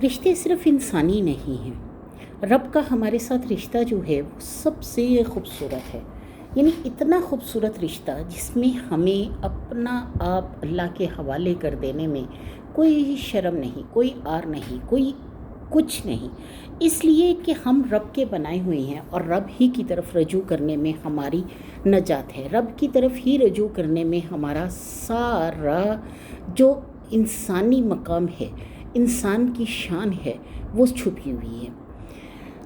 رشتے صرف انسانی نہیں ہیں، رب کا ہمارے ساتھ رشتہ جو ہے وہ سب سے خوبصورت ہے، یعنی اتنا خوبصورت رشتہ جس میں ہمیں اپنا آپ اللہ کے حوالے کر دینے میں کوئی شرم نہیں، کوئی آر نہیں، کوئی کچھ نہیں، اس لیے کہ ہم رب کے بنائے ہوئے ہیں اور رب ہی کی طرف رجوع کرنے میں ہماری نجات ہے، رب کی طرف ہی رجوع کرنے میں ہمارا سارا جو انسانی مقام ہے، انسان کی شان ہے، وہ چھپی ہوئی ہے۔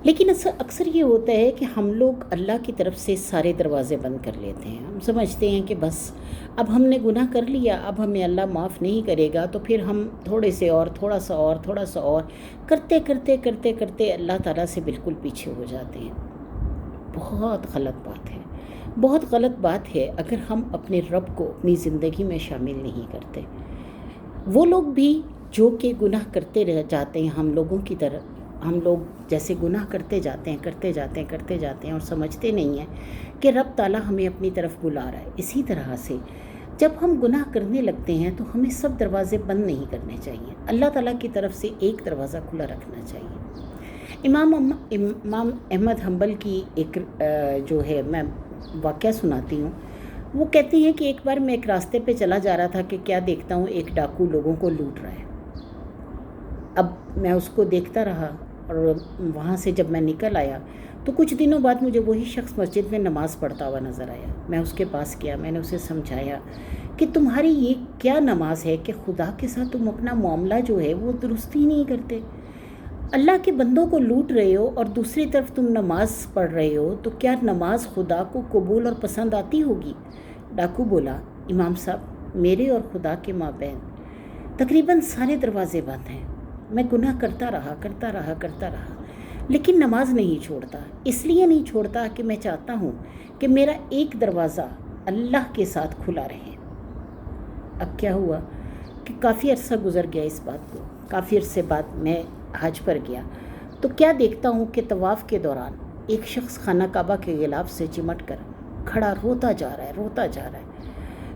لیکن اکثر یہ ہوتا ہے کہ ہم لوگ اللہ کی طرف سے سارے دروازے بند کر لیتے ہیں، ہم سمجھتے ہیں کہ بس اب ہم نے گناہ کر لیا، اب ہمیں اللہ معاف نہیں کرے گا، تو پھر ہم تھوڑے سے اور تھوڑا سا اور تھوڑا سا اور کرتے کرتے کرتے کرتے اللہ تعالیٰ سے بالکل پیچھے ہو جاتے ہیں۔ بہت غلط بات ہے، بہت غلط بات ہے اگر ہم اپنے رب کو اپنی زندگی میں شامل نہیں کرتے۔ وہ لوگ بھی جو کہ گناہ کرتے رہ جاتے ہیں ہم لوگوں کی طرح، ہم لوگ جیسے گناہ کرتے جاتے ہیں اور سمجھتے نہیں ہیں کہ رب تعالیٰ ہمیں اپنی طرف بلا رہا ہے، اسی طرح سے جب ہم گناہ کرنے لگتے ہیں تو ہمیں سب دروازے بند نہیں کرنے چاہیے، اللہ تعالیٰ کی طرف سے ایک دروازہ کھلا رکھنا چاہیے۔ امام احمد حنبل کی ایک جو ہے میں واقعہ سناتی ہوں۔ وہ کہتے ہیں کہ ایک بار میں ایک راستے پہ چلا جا رہا تھا کہ کیا دیکھتا ہوں ایک ڈاکو لوگوں کو لوٹ رہا ہے۔ اب میں اس کو دیکھتا رہا اور وہاں سے جب میں نکل آیا تو کچھ دنوں بعد مجھے وہی شخص مسجد میں نماز پڑھتا ہوا نظر آیا۔ میں اس کے پاس گیا، میں نے اسے سمجھایا کہ تمہاری یہ کیا نماز ہے کہ خدا کے ساتھ تم اپنا معاملہ جو ہے وہ درست ہی نہیں کرتے، اللہ کے بندوں کو لوٹ رہے ہو اور دوسری طرف تم نماز پڑھ رہے ہو، تو کیا نماز خدا کو قبول اور پسند آتی ہوگی؟ ڈاکو بولا، امام صاحب میرے اور خدا کے مابین تقریباً سارے دروازے بند ہیں، میں گناہ کرتا رہا لیکن نماز نہیں چھوڑتا، اس لیے نہیں چھوڑتا کہ میں چاہتا ہوں کہ میرا ایک دروازہ اللہ کے ساتھ کھلا رہے۔ اب کیا ہوا کہ کافی عرصہ گزر گیا اس بات کو، کافی عرصے بعد میں حج پر گیا تو کیا دیکھتا ہوں کہ طواف کے دوران ایک شخص خانہ کعبہ کے غلاف سے چمٹ کر کھڑا روتا جا رہا ہے،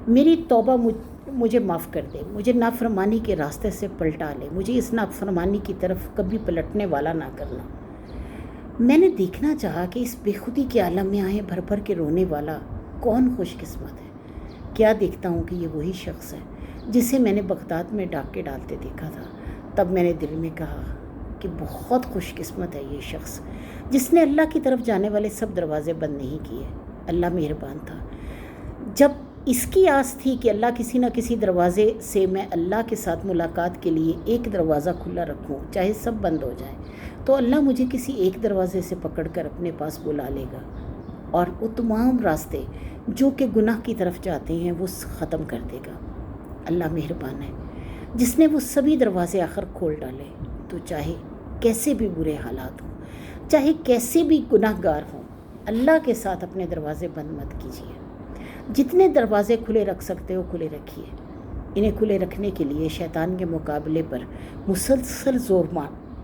میری توبہ مجھے معاف کر دے، مجھے نافرمانی کے راستے سے پلٹا لے، مجھے اس نافرمانی کی طرف کبھی پلٹنے والا نہ کرنا۔ میں نے دیکھنا چاہا کہ اس بے خودی کے عالم میں آئے بھر بھر کے رونے والا کون خوش قسمت ہے۔ کیا دیکھتا ہوں کہ یہ وہی شخص ہے جسے میں نے بغداد میں ڈاکے ڈالتے دیکھا تھا۔ تب میں نے دل میں کہا کہ بہت خوش قسمت ہے یہ شخص جس نے اللہ کی طرف جانے والے سب دروازے بند نہیں کیے۔ اللہ مہربان تھا، جب اس کی آس تھی کہ اللہ کسی نہ کسی دروازے سے میں اللہ کے ساتھ ملاقات کے لیے ایک دروازہ کھلا رکھوں، چاہے سب بند ہو جائیں، تو اللہ مجھے کسی ایک دروازے سے پکڑ کر اپنے پاس بلا لے گا اور وہ تمام راستے جو کہ گناہ کی طرف جاتے ہیں وہ ختم کر دے گا۔ اللہ مہربان ہے جس نے وہ سبھی دروازے آخر کھول ڈالے، تو چاہے کیسے بھی برے حالات ہوں، چاہے کیسے بھی گناہ گار ہوں، اللہ کے ساتھ اپنے دروازے بند مت کیجیے۔ جتنے دروازے کھلے رکھ سکتے ہو کھلے رکھیے۔ انہیں کھلے رکھنے کے لیے شیطان کے مقابلے پر مسلسل زور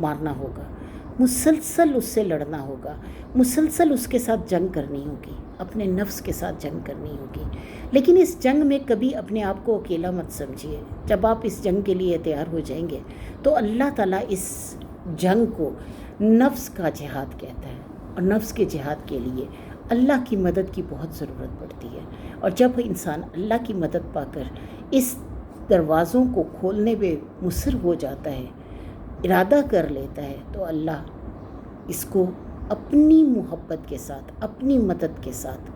مارنا ہوگا، مسلسل اس سے لڑنا ہوگا، مسلسل اس کے ساتھ جنگ کرنی ہوگی، اپنے نفس کے ساتھ جنگ کرنی ہوگی۔ لیکن اس جنگ میں کبھی اپنے آپ کو اکیلا مت سمجھیے۔ جب آپ اس جنگ کے لیے تیار ہو جائیں گے تو اللہ تعالیٰ اس جنگ کو نفس کا جہاد کہتا ہے، اور نفس کے جہاد کے لیے اللہ کی مدد کی بہت ضرورت پڑتی ہے، اور جب انسان اللہ کی مدد پا کر اس دروازوں کو کھولنے میں مصر ہو جاتا ہے، ارادہ کر لیتا ہے، تو اللہ اس کو اپنی محبت کے ساتھ، اپنی مدد کے ساتھ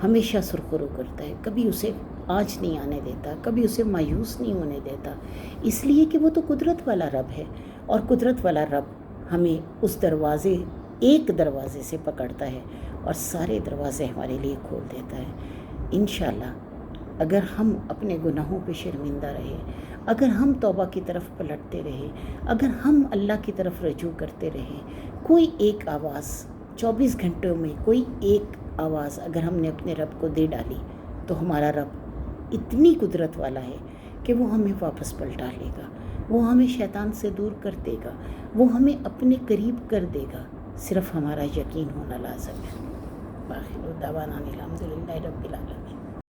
ہمیشہ سرخرو کرتا ہے، کبھی اسے آنچ نہیں آنے دیتا، کبھی اسے مایوس نہیں ہونے دیتا، اس لیے کہ وہ تو قدرت والا رب ہے، اور قدرت والا رب ہمیں اس دروازے، ایک دروازے سے پکڑتا ہے اور سارے دروازے ہمارے لیے کھول دیتا ہے۔ انشاءاللہ اگر ہم اپنے گناہوں پہ شرمندہ رہے، اگر ہم توبہ کی طرف پلٹتے رہے، اگر ہم اللہ کی طرف رجوع کرتے رہے، کوئی ایک آواز 24 گھنٹوں میں کوئی ایک آواز اگر ہم نے اپنے رب کو دے ڈالی، تو ہمارا رب اتنی قدرت والا ہے کہ وہ ہمیں واپس پلٹا لے گا، وہ ہمیں شیطان سے دور کر دے گا، وہ ہمیں اپنے قریب کر دے گا، صرف ہمارا یقین ہونا لازم ہے۔ باخر دعوانا الحمدللہ رب العالمین۔